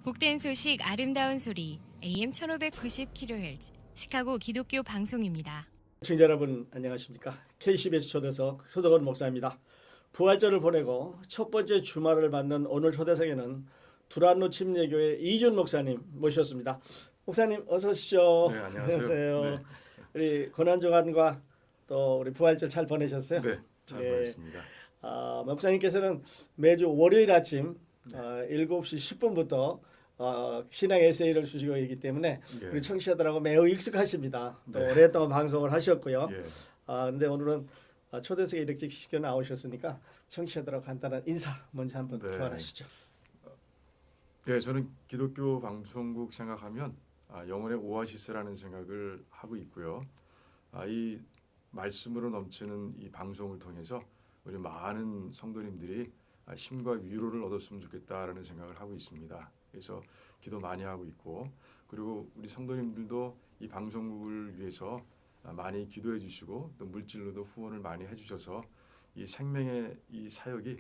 복된 소식 아름다운 소리 AM 1590kHz 시카고 기독교 방송입니다. 시청자 여러분 안녕하십니까? KCBS 초대석 서정원 목사입니다. 부활절을 보내고 첫 번째 주말을 맞는 오늘 초대석에는 두란노 침례교회 이준 목사님 모셨습니다. 목사님 어서 오십시오. 네, 안녕하세요. 네. 우리 고난주간과 또 우리 부활절 잘 보내셨어요? 네, 잘 보냈습니다. 목사님께서는 매주 월요일 아침 7시 10분부터 신앙 에세이를 주시고 있기 때문에 우리 청취자들하고 매우 익숙하십니다. 또 오랫동안 방송을 하셨고요. 근데 오늘은 초대석에 이렇게 시켜 나오셨으니까 청취자들하고 간단한 인사 먼저 한번 교환하시죠. 네, 저는 기독교 방송국 생각하면 영혼의 오아시스라는 생각을 하고 있고요. 이 말씀으로 넘치는 이 방송을 통해서 우리 많은 성도님들이 힘과 위로를 얻었으면 좋겠다라는 생각을 하고 있습니다. 그래서 기도 많이 하고 있고, 그리고 우리 성도님들도 이 방송국을 위해서 많이 기도해 주시고 또 물질로도 후원을 많이 해주셔서 이 생명의 이 사역이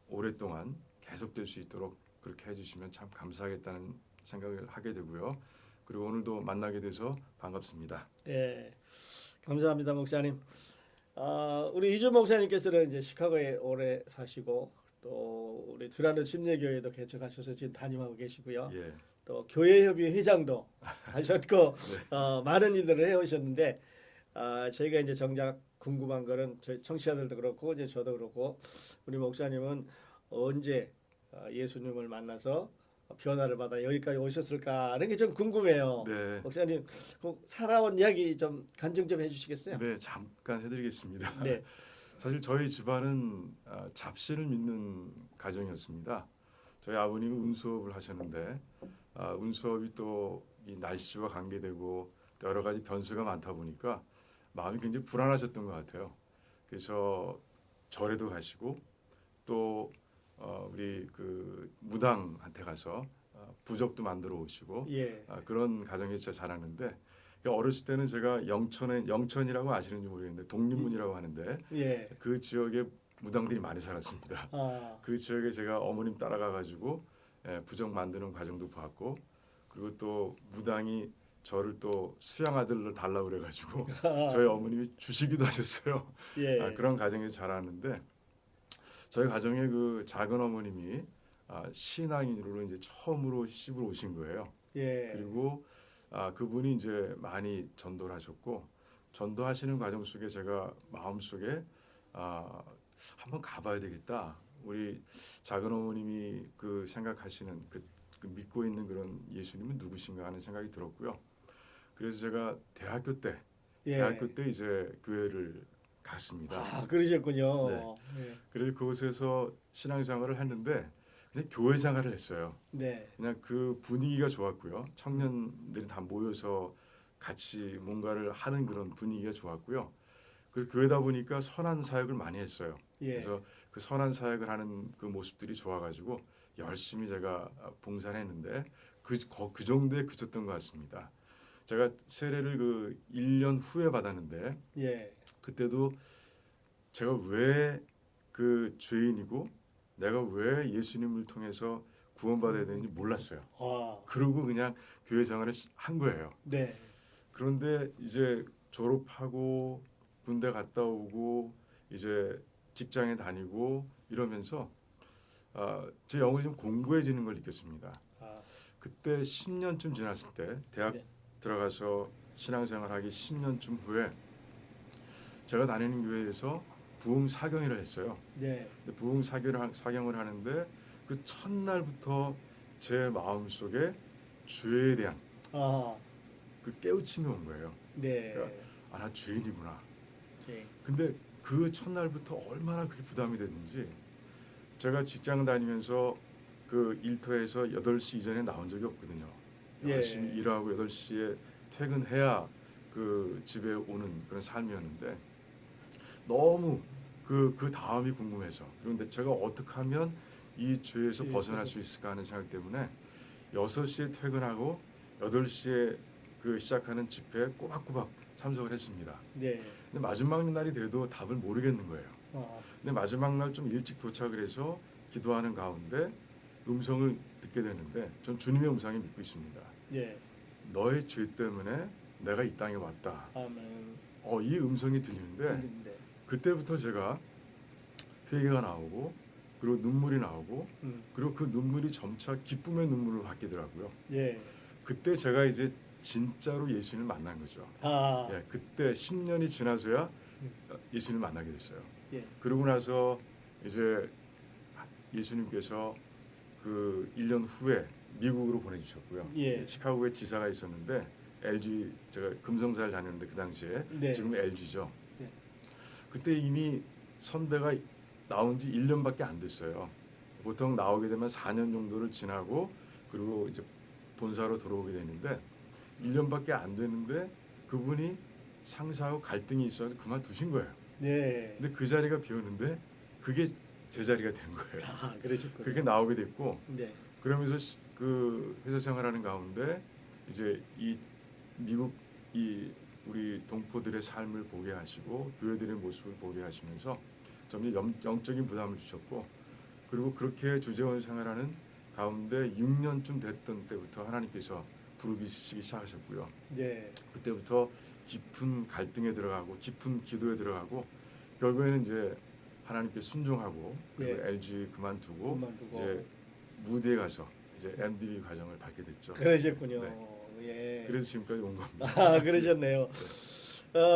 오랫동안 계속될 수 있도록 그렇게 해주시면 참 감사하겠다는 생각을 하게 되고요. 그리고 오늘도 만나게 돼서 반갑습니다. 네, 감사합니다, 목사님. 우리 이준 목사님께서는 이제 시카고에 오래 사시고 또 우리 두란노 침례교회도 개척하셔서 지금 담임하고 계시고요. 또 교회협의 회장도 하셨고 많은 일들을 해오셨는데 저희가 이제 정작 궁금한 거는 저희 청취자들도 그렇고 이제 저도 그렇고 우리 목사님은 언제 예수님을 만나서 변화를 받아 여기까지 오셨을까 하는 게 좀 궁금해요. 네. 목사님 살아온 이야기 좀 간증 좀 해주시겠어요? 네, 잠깐 해드리겠습니다. 네. 사실 저희 집안은 잡신을 믿는 가정이었습니다. 저희 아버님은 운수업을 하셨는데 운수업이 또 이 날씨와 관계되고 또 여러 가지 변수가 많다 보니까 마음이 굉장히 불안하셨던 것 같아요. 그래서 절에도 가시고 또 우리 그 무당한테 가서 부적도 만들어 오시고 그런 가정에서 자랐는데 어렸을 때는 제가 영천이라고 아시는지 모르겠는데 독립문이라고 하는데 그 지역에 무당들이 많이 살았습니다. 그 지역에 제가 어머님 따라가 가지고 부적 만드는 과정도 봤고, 그리고 또 무당이 저를 또 수양 아들로 달라고 그래가지고 저희 어머님이 주시기도 하셨어요. 그런 가정에서 자랐는데 저희 가정에 그 작은 어머님이 신앙인으로 이제 처음으로 시집을 오신 거예요. 그리고 그분이 이제 많이 전도를 하셨고, 전도하시는 과정 속에 제가 마음속에 한번 가봐야 되겠다. 우리 작은 어머님이 그 생각하시는 그 믿고 있는 그런 예수님은 누구신가 하는 생각이 들었고요. 그래서 제가 대학교 때 이제 교회를 갔습니다. 그러셨군요. 그래서 그곳에서 신앙생활을 했는데 그냥 교회 생활을 했어요. 그냥 그 분위기가 좋았고요. 청년들이 다 모여서 같이 뭔가를 하는 그런 분위기가 좋았고요. 그 교회다 보니까 선한 사역을 많이 했어요. 그래서 그 선한 사역을 하는 그 모습들이 좋아가지고 열심히 제가 봉사했는데 그 정도에 그쳤던 것 같습니다. 제가 세례를 그 1년 후에 받았는데 그때도 제가 왜 그 죄인이고 내가 왜 예수님을 통해서 구원받아야 되는지 몰랐어요. 그러고 그냥 교회 생활을 한 거예요. 그런데 이제 졸업하고 군대 갔다 오고 이제 직장에 다니고 이러면서 제 영혼이 좀 공고해지는 걸 느꼈습니다. 그때 10년쯤 지났을 때 대학 들어가서 신앙생활하기 10년쯤 후에 제가 다니는 교회에서 부흥 사경회를 했어요. 근데 부흥 사경을 하는데 그 첫날부터 제 마음속에 죄에 대한 그 깨우침이 온 거예요. 그러니까 나 죄인이구나. 근데 그 첫날부터 얼마나 그게 부담이 되든지 제가 직장 다니면서 그 일터에서 8시 이전에 나온 적이 없거든요. 열심히 일하고 8시에 퇴근해야 그 집에 오는 그런 삶이었는데 너무 그 다음이 궁금해서, 그런데 제가 어떻게 하면 이 죄에서 벗어날 수 있을까 하는 생각 때문에 6시에 퇴근하고 8시에 그 시작하는 집회에 꼬박꼬박 참석을 했습니다. 근데 마지막 날이 돼도 답을 모르겠는 거예요. 근데 마지막 날 좀 일찍 도착을 해서 기도하는 가운데 음성을 듣게 되는데 전 주님의 음성에 믿고 있습니다. 예. 너의 죄 때문에 내가 이 땅에 왔다. 아멘. 이 음성이 들리는데 그때부터 제가 회개가 나오고 그리고 눈물이 나오고 그리고 그 눈물이 점차 기쁨의 눈물로 바뀌더라고요. 예. 그때 제가 이제 진짜로 예수님을 만난 거죠. 예, 그때 10년이 지나서야 예수님을 만나게 됐어요. 예. 그러고 나서 이제 예수님께서 그 1년 후에 미국으로 보내주셨고요. 예. 시카고에 지사가 있었는데 LG 제가 금성사를 다녔는데 그 당시에 네. 지금 LG죠. 네. 그때 이미 선배가 나온 지 1년밖에 안 됐어요. 보통 나오게 되면 4년 정도를 지나고 그리고 이제 본사로 들어오게 되는데 1년밖에 안 되는데 그분이 상사하고 갈등이 있어서 그만두신 거예요. 네. 근데 그 자리가 비었는데 그게 제 자리가 된 거예요. 그러셨군요. 그렇게 나오게 됐고 네. 그러면서 그 회사 생활하는 가운데 이제 이 미국 이 우리 동포들의 삶을 보게 하시고 교회들의 모습을 보게 하시면서 점점 영적인 부담을 주셨고 그리고 그렇게 주재원 생활하는 가운데 6년쯤 됐던 때부터 하나님께서 부르시기 시작하셨고요. 네. 그때부터 깊은 갈등에 들어가고 깊은 기도에 들어가고 결국에는 이제 하나님께 순종하고 그리고 예. LG 그만두고 이제 무대에 가서 이제 MDB 과정을 밟게 됐죠. 그러셨군요. 네. 예. 그래서 지금까지 온 겁니다. 그러셨네요.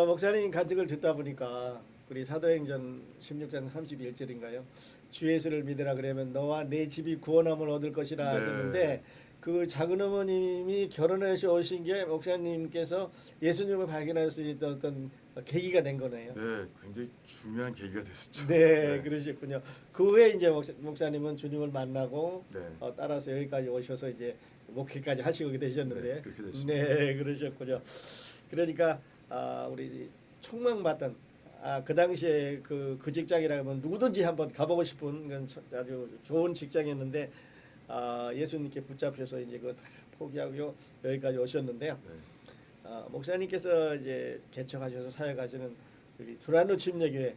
목사님 간증을 듣다 보니까 우리 사도행전 16장 31절인가요? 주 예수를 믿으라 그러면 너와 내 집이 구원함을 얻을 것이라 하셨는데 그 작은 어머님이 결혼해서 오신 게 목사님께서 예수님을 발견할 수 있던 어떤 계기가 된 거네요. 네, 굉장히 중요한 계기가 됐었죠. 네, 그러셨군요. 그 후에 이제 목사님은 주님을 만나고 네. 따라서 여기까지 오셔서 이제 목회까지 하시게 되셨는데, 네, 그렇게 됐습니다. 네, 그러셨군요. 그러니까 우리 총망받던 그 당시에 그 직장이라면 누구든지 한번 가보고 싶은 그런 아주 좋은 직장이었는데 예수님께 붙잡혀서 이제 그거 다 포기하고 여기까지 오셨는데요. 네. 목사님께서 이제 개척하셔서 사역하시는 우리 두란노 침례교회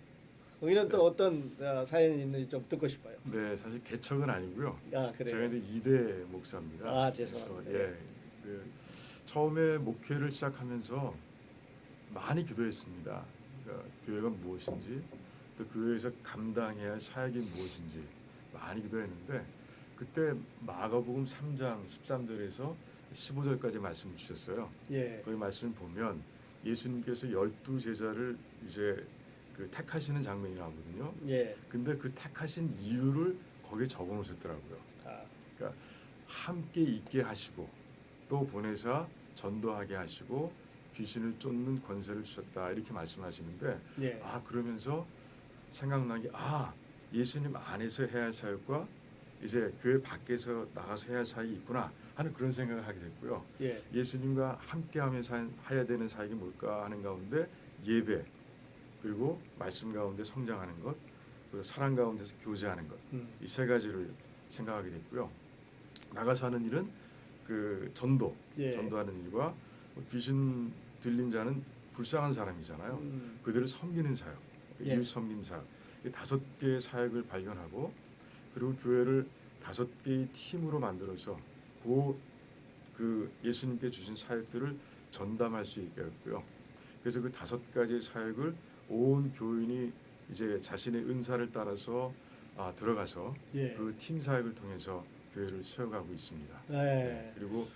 여기는 또 어떤 사연이 있는지 좀 듣고 싶어요. 네, 사실 개척은 아니고요. 그래요. 제가 이제 2대 목사입니다. 죄송합니다. 그래서, 처음에 목회를 시작하면서 많이 기도했습니다. 그러니까 교회가 무엇인지 또 교회에서 감당해야 할 사역이 무엇인지 많이 기도했는데 그때 마가복음 3장 13절에서 15절까지 말씀을 주셨어요. 예. 거기 말씀을 보면 예수님께서 12제자를 이제 그 택하시는 장면이 나오거든요. 예. 근데 그 택하신 이유를 거기에 적어 놓으셨더라고요. 그러니까 함께 있게 하시고 또 보내사 전도하게 하시고 귀신을 쫓는 권세를 주셨다 이렇게 말씀하시는데 예. 그러면서 생각난 게 예수님 안에서 해야 할 사역과 이제 교회 밖에서 나가서 해야 할 사역이 있구나 하는 그런 생각을 하게 됐고요. 예. 예수님과 함께하면서 해야 되는 사역이 뭘까 하는 가운데 예배 그리고 말씀 가운데 성장하는 것 그리고 사랑 가운데서 교제하는 것 이 세 가지를 생각하게 됐고요. 나가서 하는 일은 그 전도하는 일과 귀신 들린 자는 불쌍한 사람이잖아요. 그들을 섬기는 사역, 이웃 섬김 사역 이 5개의 사역을 발견하고 그리고 교회를 5개의 팀으로 만들어서 그 예수님께 주신 사역들을 전담할 수 있게 했고요. 그래서 그 5가지의 사역을 온 교인이 이제 자신의 은사를 따라서 들어가서 그 팀 사역을 통해서 교회를 세워가고 있습니다. 네. 그리고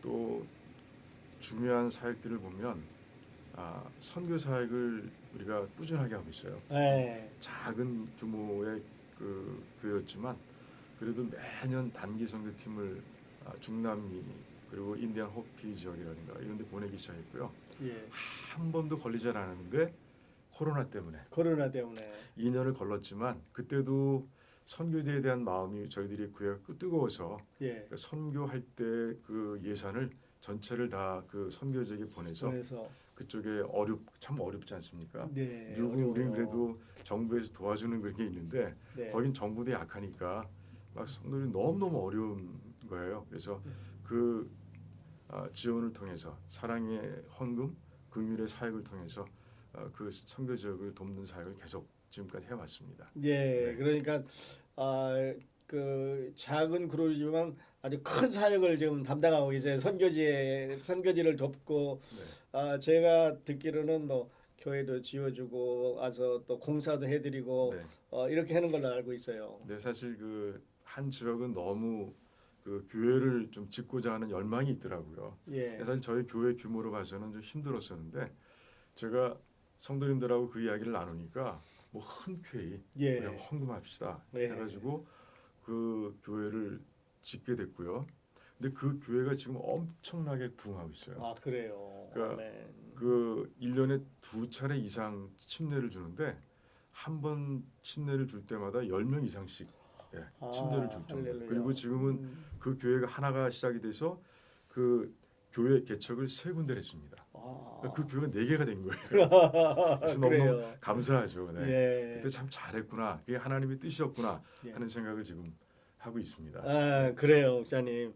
또 중요한 사역들을 보면 선교 사역을 우리가 꾸준하게 하고 있어요. 작은 규모의 그 교회였지만 그래도 매년 단기 선교팀을 중남미 그리고 인디안 호피 지역이라든가 이런 데 보내기 시작했고요. 한 번도 걸리지 않았는데 코로나 때문에 2년을 걸렸지만 그때도 선교제에 대한 마음이 저희들이 교회가 뜨거워서 그러니까 선교할 때 그 예산을 전체를 다 그 선교제에 보내서 그쪽에 참 어렵지 않습니까? 미국은 우리는 그래도 정부에서 도와주는 그런 게 있는데 거긴 정부도 약하니까 막 성도들이 너무너무 어려운 거예요. 그래서 그 지원을 통해서 사랑의 헌금, 긍휼의 사역을 통해서 그 선교 지역을 돕는 사역을 계속 지금까지 해왔습니다. 그러니까 그 작은 그룹이지만 아주 큰 사역을 지금 담당하고 이제 선교지를 돕고 제가 듣기로는 뭐 교회도 지어주고 와서 또 공사도 해드리고 이렇게 하는 걸로 알고 있어요. 네, 사실 그 한 지역은 너무 그 교회를 좀 짓고자 하는 열망이 있더라고요. 사실 저희 교회 규모로 봐서는 좀 힘들었었는데 제가 성도님들하고 그 이야기를 나누니까 뭐 흔쾌히 그냥 헌금합시다 해가지고 그 교회를 짓게 됐고요. 근데 그 교회가 지금 엄청나게 부흥하고 있어요. 아 그래요. 그러니까 그 1년에 2차례 이상 침례를 주는데 한 번 침례를 줄 때마다 10명 이상씩 침례를 줄 정도. 그리고 지금은 그 교회가 하나가 시작이 돼서 그 교회 개척을 3군데를 했습니다. 그 교회가 4개가 된 거예요. 그래서 너무 감사하죠. 그때 참 잘했구나. 그게 하나님의 뜻이었구나 하는 생각을 지금 하고 있습니다. 아 그래요, 목사님.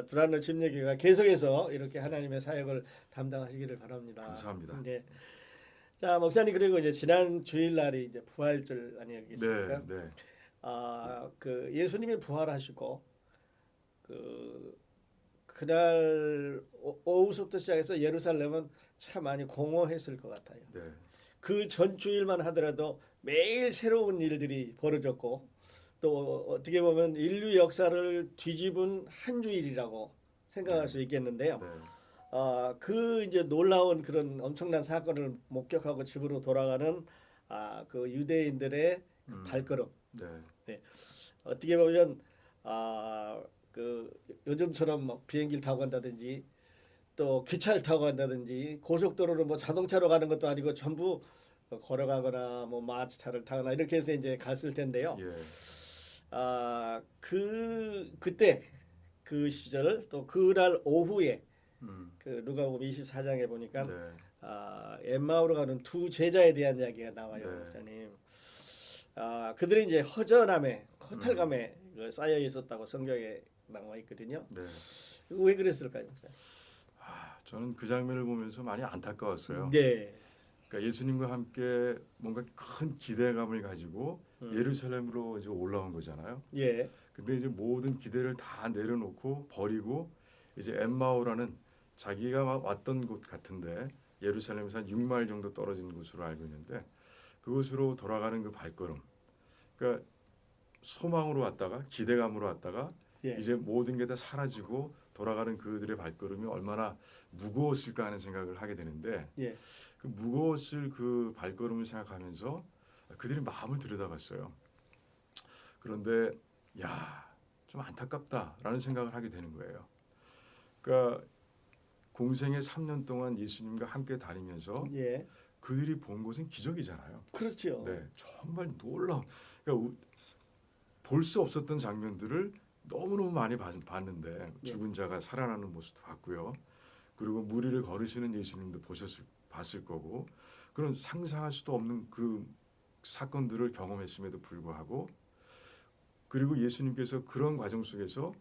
두란노 침례교회가 계속해서 이렇게 하나님의 사역을 담당하시기를 바랍니다. 감사합니다. 자, 목사님 그리고 이제 지난 주일날이 이제 부활절 아니겠습니까? 네. 그 예수님이 부활하시고 그날 오후부터 시작해서 예루살렘은 참 많이 공허했을 것 같아요. 그 전 주일만 하더라도 매일 새로운 일들이 벌어졌고 또 어떻게 보면 인류 역사를 뒤집은 한 주일이라고 생각할 수 있겠는데요. 그 이제 놀라운 그런 엄청난 사건을 목격하고 집으로 돌아가는 그 유대인들의 그 발걸음. 어떻게 보면 그 요즘처럼 뭐 비행기를 타고 간다든지 또 기차를 타고 간다든지 고속도로로 뭐 자동차로 가는 것도 아니고 전부 걸어가거나 뭐 마차를 타거나 이렇게 해서 이제 갔을 텐데요. 그때 그 시절 또 그날 오후에 그 누가복음 24장에 보니까 엠마오로 가는 두 제자에 대한 이야기가 나와요, 목사님. 그들이 이제 허탈감에 쌓여 있었다고 성경에 나와 있거든요. 왜 그랬을까요, 목사님? 저는 그 장면을 보면서 많이 안타까웠어요. 그러니까 예수님과 함께 뭔가 큰 기대감을 가지고 예루살렘으로 이제 올라온 거잖아요. 근데 이제 모든 기대를 다 내려놓고 버리고 이제 엠마오라는 자기가 왔던 곳 같은데 예루살렘에서 한 6마일 정도 떨어진 곳으로 알고 있는데 그곳으로 돌아가는 그 발걸음. 그러니까 소망으로 왔다가 기대감으로 왔다가 이제 모든 게 다 사라지고 돌아가는 그들의 발걸음이 얼마나 무거웠을까 하는 생각을 하게 되는데 그 무거웠을 그 발걸음을 생각하면서 그들이 마음을 들여다봤어요. 그런데 좀 안타깝다라는 생각을 하게 되는 거예요. 그러니까 공생의 3년 동안 예수님과 함께 다니면서 그들이 본 것은 기적이잖아요. 그렇죠. 정말 놀라운. 그러니까 볼 수 없었던 장면들을 너무너무 많이 봤는데 죽은 자가 살아나는 모습도 봤고요. 그리고 무리를 걸으시는 예수님도 봤을 거고 그런 상상할 수도 없는 그 사건들을 경험했음에도 불구하고 그리고 예수님께서 그런 과정 속에서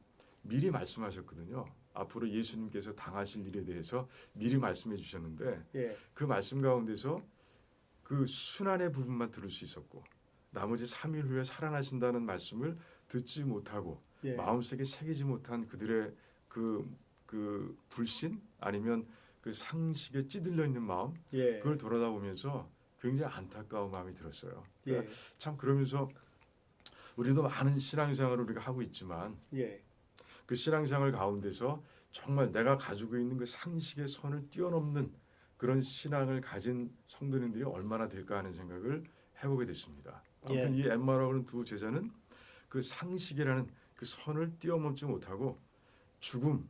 미리 말씀하셨거든요. 앞으로 예수님께서 당하실 일에 대해서 미리 말씀해 주셨는데 그 말씀 가운데서 그 순환의 부분만 들을 수 있었고 나머지 3일 후에 살아나신다는 말씀을 듣지 못하고 마음속에 새기지 못한 그들의 그 불신 아니면 그 상식에 찌들려 있는 마음 그걸 돌아다보면서 굉장히 안타까운 마음이 들었어요. 그러니까 참 그러면서 우리도 많은 신앙생활을 우리가 하고 있지만 그 신앙생활 가운데서 정말 내가 가지고 있는 그 상식의 선을 뛰어넘는 그런 신앙을 가진 성도님들이 얼마나 될까 하는 생각을 해보게 됐습니다. 아무튼 이 엠마라고 하는 두 제자는 그 상식이라는 그 선을 뛰어넘지 못하고 죽음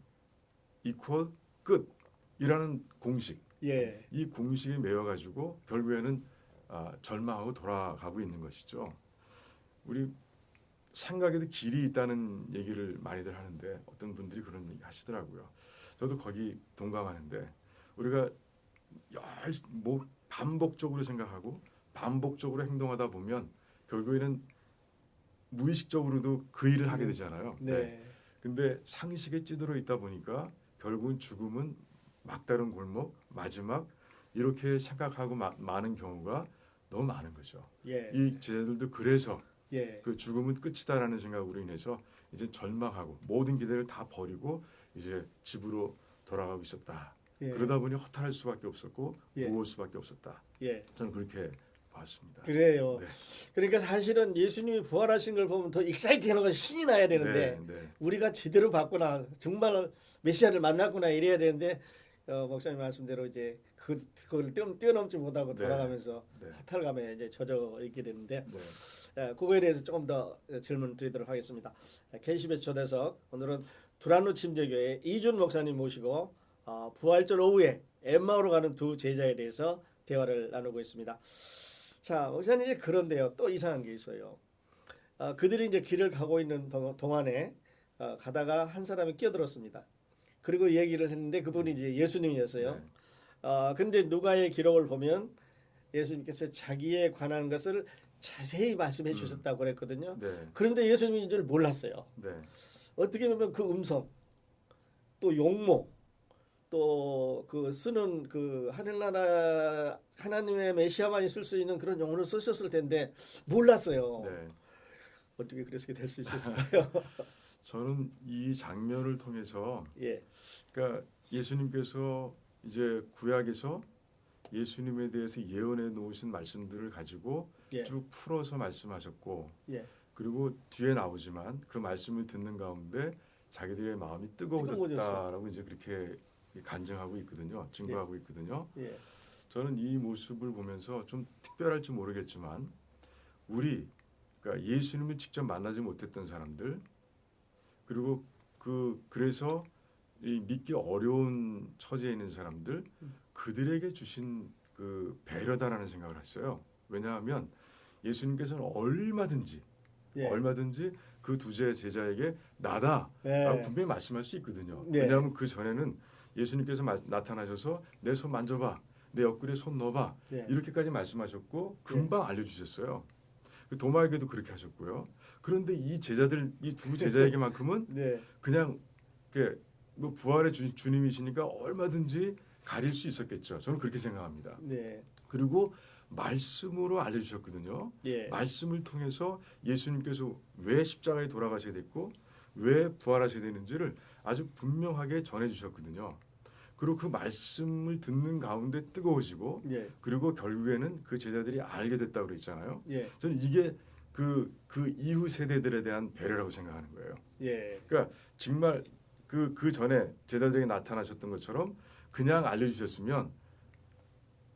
이퀄 끝이라는 공식 이 공식에 매여가지고 결국에는 절망하고 돌아가고 있는 것이죠. 우리 생각에도 길이 있다는 얘기를 많이들 하는데 어떤 분들이 그런 얘기 하시더라고요. 저도 거기 동감하는데 우리가 반복적으로 생각하고 반복적으로 행동하다 보면 결국에는 무의식적으로도 그 일을 하게 되잖아요. 근데 상식에 찌들어 있다 보니까 결국은 죽음은 막다른 골목 마지막 이렇게 생각하고 많은 경우가 너무 많은 거죠. 이 제자들도 그래서 예. 그 죽음은 끝이다라는 생각으로 인해서 이제 절망하고 모든 기대를 다 버리고 이제 집으로 돌아가고 있었다. 예. 그러다 보니 허탈할 수밖에 없었고 예. 무거울 수밖에 없었다. 예. 저는 그렇게 봤습니다. 그래요. 네. 그러니까 사실은 예수님이 부활하신 걸 보면 더 익사이팅한 건 신이 나야 되는데 우리가 제대로 봤구나, 정말 메시아를 만났구나 이래야 되는데 목사님 말씀대로 이제 그걸 뛰어넘지 못하고 돌아가면서 허탈감에 이제 젖어 있게 되는데 그거에 대해서 조금 더 질문 드리도록 하겠습니다. KCBS 초대석 오늘은 두란노 침례교회 이준 목사님 모시고 부활절 오후에 엠마오로 가는 두 제자에 대해서 대화를 나누고 있습니다. 자, 목사님 그런데요, 또 이상한 게 있어요. 그들이 이제 길을 가고 있는 동안에 가다가 한 사람이 끼어들었습니다. 그리고 얘기를 했는데 그분이 이제 예수님이었어요. 근데 누가의 기록을 보면 예수님께서 자기에 관한 것을 자세히 말씀해 주셨다고 그랬거든요. 그런데 예수님인 줄 몰랐어요. 어떻게 보면 그 음성, 또 용모, 또 그 쓰는 그 하늘나라 하나님의 메시아만이 쓸 수 있는 그런 용어를 쓰셨을 텐데 몰랐어요. 어떻게 그렇게 될 수 있었을까요? 저는 이 장면을 통해서 그러니까 예수님께서 이제 구약에서 예수님에 대해서 예언해 놓으신 말씀들을 가지고 쭉 풀어서 말씀하셨고 그리고 뒤에 나오지만 그 말씀을 듣는 가운데 자기들의 마음이 뜨거워졌다라고 이제 그렇게 간증하고 있거든요. 증거하고 있거든요. 저는 이 모습을 보면서 좀 특별할지 모르겠지만 그러니까 예수님을 직접 만나지 못했던 사람들 그리고 그래서 이 믿기 어려운 처지에 있는 사람들 그들에게 주신 그 배려다라는 생각을 했어요. 왜냐하면 예수님께서는 얼마든지 그 두 제자에게 나다라고 분명히 말씀할 수 있거든요. 왜냐하면 그 전에는 예수님께서 나타나셔서 내 손 만져봐, 내 옆구리에 손 넣어봐 이렇게까지 말씀하셨고 금방 알려주셨어요. 그 도마에게도 그렇게 하셨고요. 그런데 이 두 제자에게만큼은 그냥 뭐 부활의 주님이시니까 얼마든지 가릴 수 있었겠죠. 저는 그렇게 생각합니다. 그리고 말씀으로 알려주셨거든요. 말씀을 통해서 예수님께서 왜 십자가에 돌아가셔야 됐고 왜 부활하셔야 되는지를 아주 분명하게 전해주셨거든요. 그리고 그 말씀을 듣는 가운데 뜨거워지고 그리고 결국에는 그 제자들이 알게 됐다고 그랬잖아요. 저는 이게 그 이후 세대들에 대한 배려라고 생각하는 거예요. 그러니까 정말 그 전에 제자들에게 나타나셨던 것처럼 그냥 알려주셨으면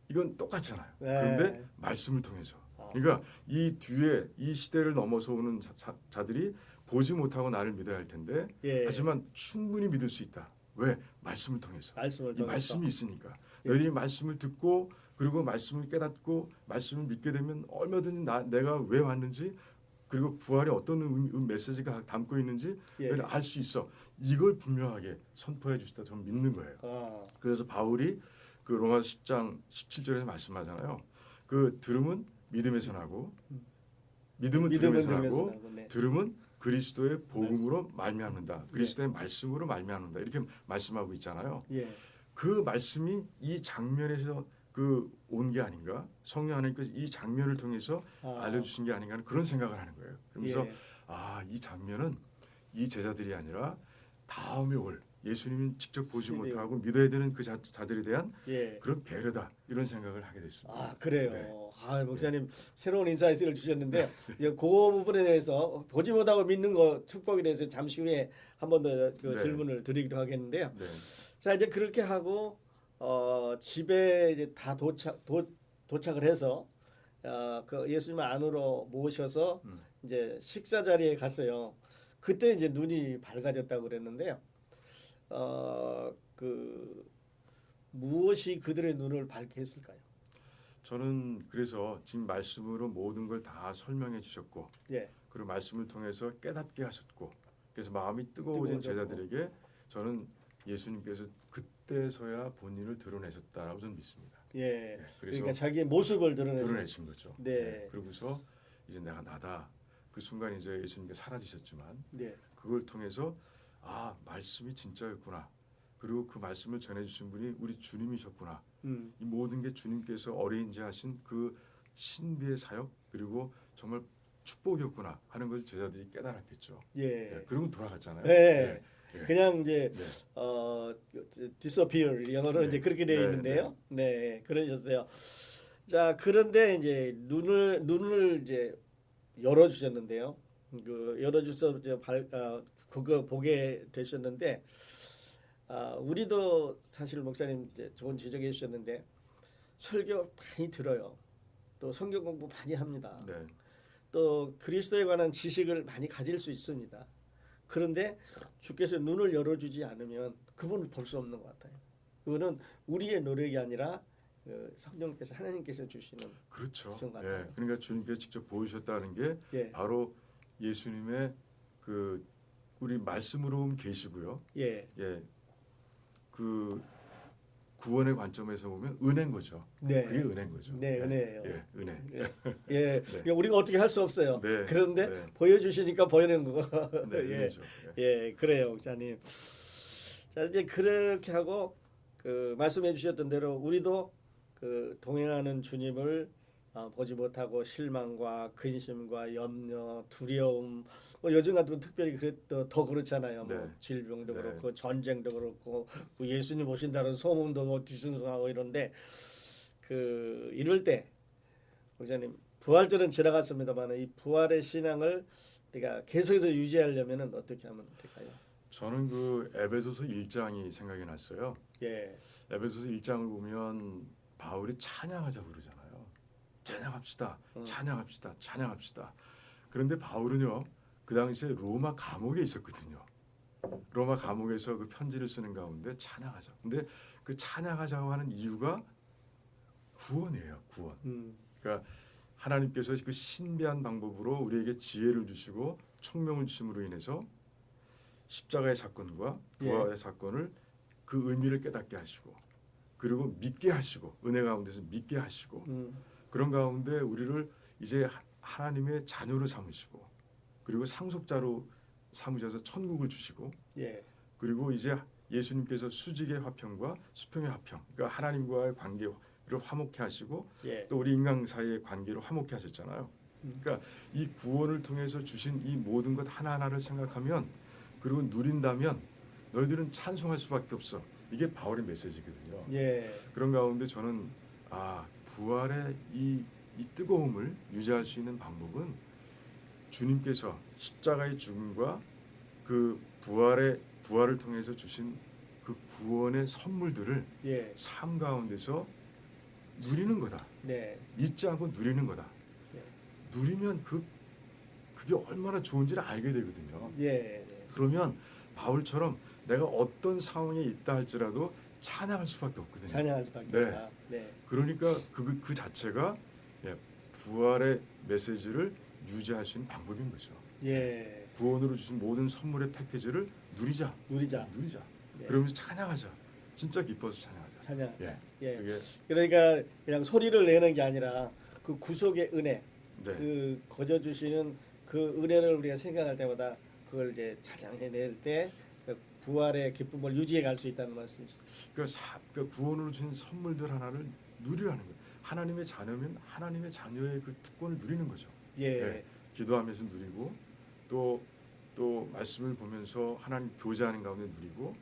이건 똑같잖아요. 그런데 말씀을 통해서. 그러니까 이 뒤에 이 시대를 넘어서 오는 자들이 보지 못하고 나를 믿어야 할 텐데 하지만 충분히 믿을 수 있다. 왜? 말씀을 통해서. 이 말씀이 있으니까. 너희들이 말씀을 듣고 그리고 말씀을 깨닫고 말씀을 믿게 되면 얼마든지 내가 왜 왔는지 그리고 부활에 어떤 메시지가 담고 있는지 알 수 있어. 이걸 분명하게 선포해 주시다 저는 믿는 거예요. 그래서 바울이 그 로마서 10장 17절에서 말씀하잖아요. 그 들음은 믿음에서 나고 믿음은 들음에서 나고 들음은 그리스도의 복음으로 말미암는다. 그리스도의 말씀으로 말미암는다. 이렇게 말씀하고 있잖아요. 그 말씀이 이 장면에서 온 게 아닌가? 성령 하나님께서 이 장면을 통해서 알려주신 게 아닌가 하는 그런 생각을 하는 거예요. 그러면서 이 장면은 이 제자들이 아니라 다음에 올 예수님이 직접 보지 못하고 믿어야 되는 그 자들에 대한 그런 배려다 이런 생각을 하게 됐습니다. 그래요. 목사님 새로운 인사이트를 주셨는데 그 부분에 대해서 보지 못하고 믿는 거 축복에 대해서 잠시 후에 한 번 더 질문을 드리기로 하겠는데요. 자 이제 그렇게 하고 집에 이제 다 도착을 해서 그 예수님 안으로 모셔서 이제 식사 자리에 갔어요. 그때 이제 눈이 밝아졌다고 그랬는데요. 무엇이 그들의 눈을 밝게 했을까요? 저는 그래서 지금 말씀으로 모든 걸 다 설명해 주셨고 그리고 말씀을 통해서 깨닫게 하셨고 그래서 마음이 뜨거워진 제자들에게 저는 예수님께서 그때서야 본인을 드러내셨다라고 저는 믿습니다. 그래서 그러니까 자기의 모습을 드러내신 거죠. 그러고서 이제 내가 나다. 그 순간 이제 예수님께서 사라지셨지만 그걸 통해서 말씀이 진짜였구나. 그리고 그 말씀을 전해주신 분이 우리 주님이셨구나. 이 모든 게 주님께서 어레인지 하신 그 신비의 사역 그리고 정말 축복이었구나 하는 것을 제자들이 깨달았겠죠. 예. 예, 그러면 돌아갔잖아요. 예. 예. 그냥 이제 네. disappear 영어로 네. 이제 그렇게 되어 네. 있는데요. 네. 그러셨어요. 자, 그런데 이제 눈을 이제 열어 주셨는데요. 그 열어 주셔서 이제 그거 보게 되셨는데 우리도 사실 목사님 이제 좋은 지적해 주셨는데 설교 많이 들어요. 또 성경 공부 많이 합니다. 네. 또 그리스도에 관한 지식을 많이 가질 수 있습니다. 그런데 주께서 눈을 열어주지 않으면 그분을 볼 수 없는 것 같아요. 그거는 우리의 노력이 아니라 성령께서 하나님께서 주시는 그렇죠. 것 같아요. 예, 그러니까 주님께서 직접 보여주셨다는 게 예. 바로 예수님의 그 우리 말씀으로 계시고요. 예. 예, 그 구원의 관점에서 보면 은혜인 거죠. 네. 그게 은혜인 거죠. 네, 예, 은혜예요. 예, 은혜. 예. 네. 그러니까 우리가 어떻게 할 수 없어요. 네. 그런데 네. 보여주시니까 보이는 거. 네, 예. 은혜죠. 예. 예, 그래요, 목사님. 자, 이제 그렇게 하고 그 말씀해 주셨던 대로 우리도 그 동행하는 주님을 보지 못하고 실망과 근심과 염려, 두려움, 뭐 요즘 같은 특별히 더 그렇잖아요. 네. 뭐 질병도 네. 그렇고 전쟁도 그렇고 뭐 예수님 오신다는 소문도 뭐 뒤숭숭하고 이런데 그 이럴 때 목사님 부활절은 지나갔습니다만 이 부활의 신앙을 우리가 계속해서 유지하려면은 어떻게 하면 될까요? 저는 그 에베소서 1장이 생각이 났어요. 예, 에베소서 1장을 보면 바울이 찬양하자고 그러잖아요. 찬양합시다. 찬양합시다. 찬양합시다. 그런데 바울은요. 그 당시에 로마 감옥에 있었거든요. 로마 감옥에서 그 편지를 쓰는 가운데 찬양하자. 근데 그 찬양하자고 하는 이유가 구원이에요. 구원. 그러니까 하나님께서 그 신비한 방법으로 우리에게 지혜를 주시고 총명을 주심으로 인해서 십자가의 사건과 부활의 사건을 그 의미를 깨닫게 하시고 그리고 믿게 하시고 은혜 가운데서 믿게 하시고 그런 가운데 우리를 이제 하나님의 자녀로 삼으시고 그리고 상속자로 삼으셔서 천국을 주시고 그리고 이제 예수님께서 수직의 화평과 수평의 화평 그러니까 하나님과의 관계를 화목케 하시고 또 우리 인간 사이의 관계를 화목케 하셨잖아요. 그러니까 이 구원을 통해서 주신 이 모든 것 하나하나를 생각하면 그리고 누린다면 너희들은 찬송할 수밖에 없어. 이게 바울의 메시지거든요. 그런 가운데 저는 부활의 이 뜨거움을 유지할 수 있는 방법은 주님께서 십자가의 죽음과 그 부활을 통해서 주신 그 구원의 선물들을 삶 가운데서 누리는 거다. 잊지 않고 누리는 거다. 누리면 그게 얼마나 좋은지를 알게 되거든요. 그러면 바울처럼 내가 어떤 상황에 있다 할지라도 찬양할 수밖에 없거든요. 찬양할 수밖에 없다. 그러니까 그 자체가 부활의 메시지를 유지할 수 있는 방법인 거죠. 구원으로 주신 모든 선물의 패키지를 누리자. 그러면서 찬양하자. 진짜 기뻐서 찬양하자. 그게 그러니까 그냥 소리를 내는 게 아니라 그 구속의 은혜, 그 거저 주시는 그 은혜를 우리가 생각할 때마다 그걸 이제 찬양해낼 때 그 부활의 기쁨을 유지해 갈 수 있다는 말씀이죠. 그러니까 구원으로 주신 선물들 하나를 누리라는 거예요. 하나님의 자녀면 하나님의 자녀의 그 특권을 누리는 거죠. 기도하면서 누리고 또 말씀을 보면서 하나님 교제하는 가운데 누리고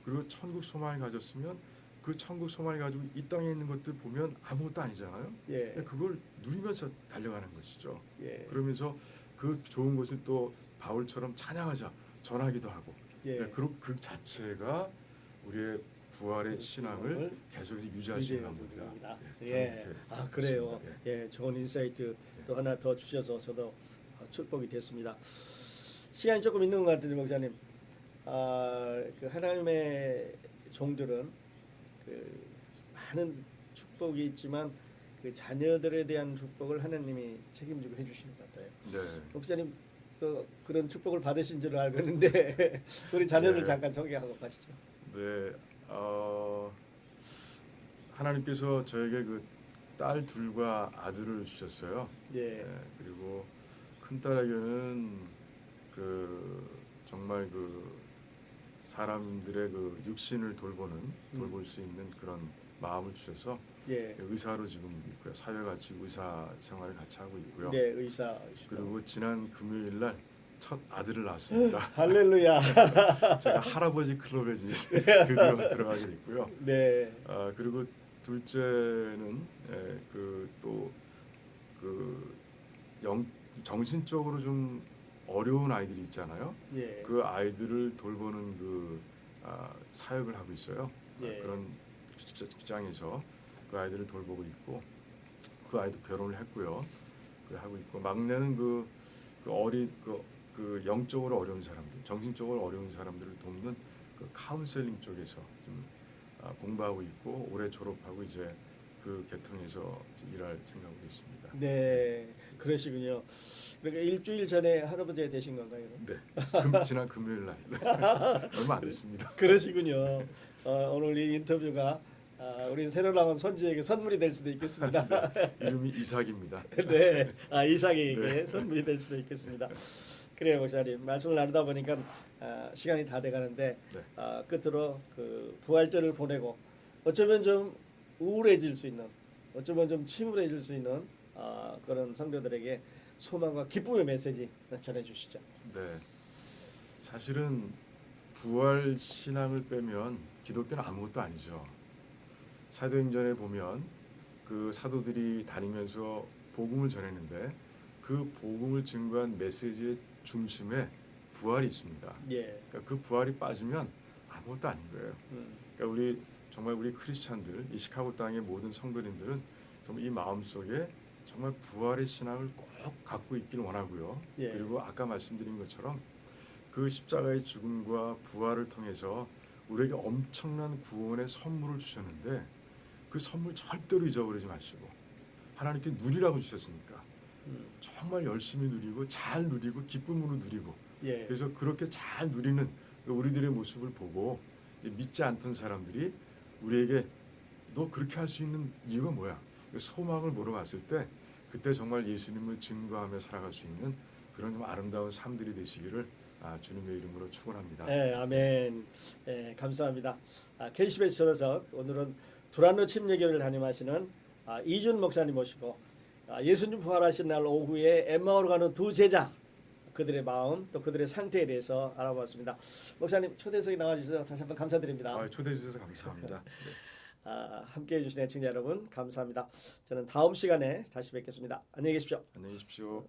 그리고 천국 소망을 가졌으면 그 천국 소망을 가지고 이 땅에 있는 것들 보면 아무것도 아니잖아요. 그걸 누리면서 달려가는 것이죠. 그러면서 그 좋은 것을 또 바울처럼 찬양하자 전하기도 하고 그리고 그 자체가 우리의 부활의 신앙을 계속해서 유지할 수 있는 방법이다. 그래요. 좋은 인사이트 또 하나 더 주셔서 저도 축복이 됐습니다. 시간이 조금 있는 것 같은데 목사님, 그 하나님의 종들은 그 많은 축복이 있지만 그 자녀들에 대한 축복을 하나님이 책임지고 해주시는 것 같아요. 목사님 그런 축복을 받으신 줄 알고 있는데 우리 자녀들 잠깐 소개하고 가시죠. 하나님께서 저에게 그 딸 둘과 아들을 주셨어요. 그리고 큰 딸에게는 그 정말 그 사람들의 그 육신을 돌볼 수 있는 그런 마음을 주셔서 예. 의사로 지금 있고요. 사회같이 의사 생활을 같이 하고 있고요. 네, 의사. 그리고 지난 금요일 날 첫 아들을 낳았습니다. 할렐루야. 제가 할아버지 클럽에 드디어 들어가게 됐고요. 네. 그리고 둘째는 정신적으로 좀 어려운 아이들이 있잖아요. 예. 그 아이들을 돌보는 사역을 하고 있어요. 예. 그런 직장에서 그 아이들을 돌보고 있고, 그 아이도 결혼을 했고요. 하고 있고, 막내는 영적으로 어려운 사람들, 정신적으로 어려운 사람들을 돕는 그 카운셀링 쪽에서 좀 공부하고 있고, 올해 졸업하고 이제 그 계통에서 일할 생각하고 있습니다. 네, 그러시군요. 그러니까 일주일 전에 할아버지가 되신 건가요? 네, 지난 금요일 날 얼마 안 됐습니다. 그러시군요. 오늘 이 인터뷰가 우리 새로 나온 손주에게 선물이 될 수도 있겠습니다. 네, 이름이 이삭입니다. 네, 이삭에게 네. 선물이 될 수도 있겠습니다. 그래요, 목사님. 말씀을 나누다 보니까 시간이 다 돼가는데 네. 끝으로 그 부활절을 보내고 어쩌면 좀 우울해질 수 있는, 어쩌면 좀 침울해질 수 있는 그런 성도들에게 소망과 기쁨의 메시지 전해주시죠. 네, 사실은 부활 신앙을 빼면 기독교는 아무것도 아니죠. 사도행전에 보면 그 사도들이 다니면서 복음을 전했는데 그 복음을 증거한 메시지의 중심에 부활이 있습니다. 예. 그러니까 그 부활이 빠지면 아무것도 아닌 거예요. 그러니까 정말 우리 크리스찬들, 이 시카고 땅의 모든 성도님들은 정말 이 마음 속에 정말 부활의 신앙을 꼭 갖고 있길 원하고요. 예. 그리고 아까 말씀드린 것처럼 그 십자가의 죽음과 부활을 통해서 우리에게 엄청난 구원의 선물을 주셨는데 그 선물 절대로 잊어버리지 마시고 하나님께 누리라고 주셨으니까 정말 열심히 누리고 잘 누리고 기쁨으로 누리고 예. 그래서 그렇게 잘 누리는 우리들의 모습을 보고 믿지 않던 사람들이 우리에게 너 그렇게 할 수 있는 이유가 뭐야? 소망을 물어봤을 때 그때 정말 예수님을 증거하며 살아갈 수 있는 그런 좀 아름다운 삶들이 되시기를 주님의 이름으로 축원합니다. 네, 아멘. 네, 감사합니다. KCBS 전도석 오늘은 두란노 침례교를 담임하시는 이준 목사님 모시고 예수님 부활하신 날 오후에 엠마오로 가는 두 제자 그들의 마음 또 그들의 상태에 대해서 알아보았습니다. 목사님 초대석에 나와주셔서 다시 한번 감사드립니다. 초대해 주셔서 감사합니다. 네. 함께해 주신 애청자 여러분 감사합니다. 저는 다음 시간에 다시 뵙겠습니다. 안녕히 계십시오. 안녕히 계십시오.